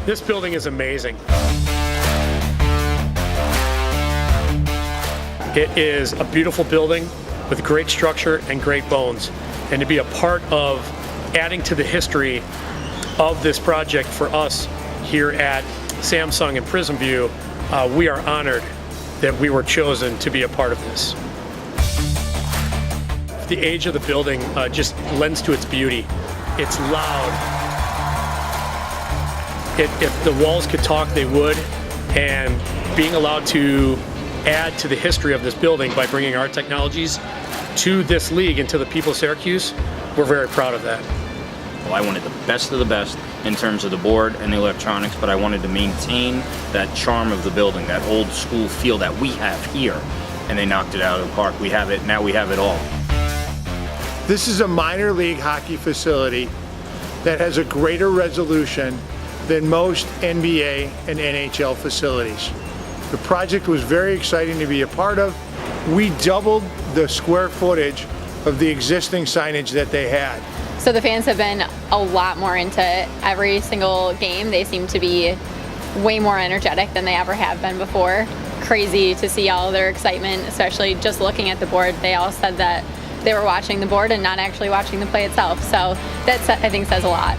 This building is amazing. It is a beautiful building with great structure and great bones. And to be a part of adding to the history of this project for us here at Samsung and Prismview, we are honored that we were chosen to be a part of this. The age of the building just lends to its beauty. It's loud. If the walls could talk, they would. And being allowed to add to the history of this building by bringing our technologies to this league and to the people of Syracuse, we're very proud of that. Well, I wanted the best of the best in terms of the board and the electronics, but I wanted to maintain that charm of the building, that old school feel that we have here. And they knocked it out of the park. We have it, now we have it all. This is a minor league hockey facility that has a greater resolution than most NBA and NHL facilities. The project was very exciting to be a part of. We doubled the square footage of the existing signage that they had. So the fans have been a lot more into it. Every single game, they seem to be way more energetic than they ever have been before. Crazy to see all their excitement, especially just looking at the board. They all said that they were watching the board and not actually watching the play itself. So that, I think, says a lot.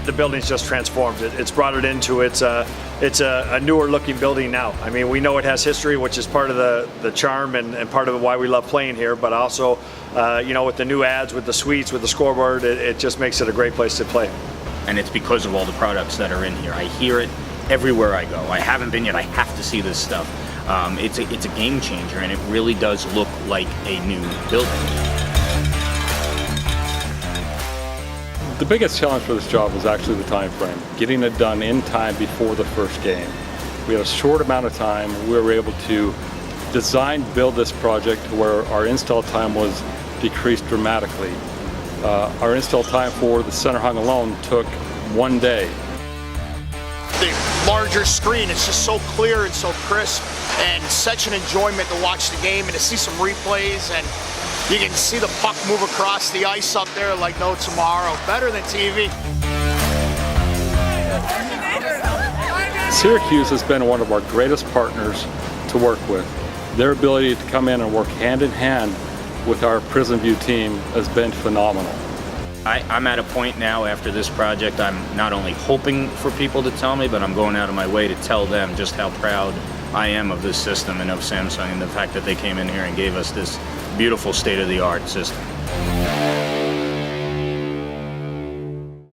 The building's just transformed. It's brought it into it's a newer looking building now. I mean, we know it has history, which is part of the charm and part of why we love playing here, but also, you know, with the new ads, with the suites, with the scoreboard, it just makes it a great place to play. And it's because of all the products that are in here. I hear it everywhere I go. I haven't been yet. I have to see this stuff. It's a game changer, and it really does look like a new building. The biggest challenge for this job was actually the time frame, getting it done in time before the first game. We had a short amount of time. We were able to build this project where our install time was decreased dramatically. Our install time for the Centerhung alone took 1 day. The larger screen, it's just so clear and so crisp, and such an enjoyment to watch the game and to see some replays, and you can see the puck move across the ice up there like no tomorrow. Better than TV. Syracuse has been one of our greatest partners to work with. Their ability to come in and work hand in hand with our Prismview team has been phenomenal. I'm at a point now after this project, I'm not only hoping for people to tell me, but I'm going out of my way to tell them just how proud I am of this system and of Samsung and the fact that they came in here and gave us this beautiful state-of-the-art system.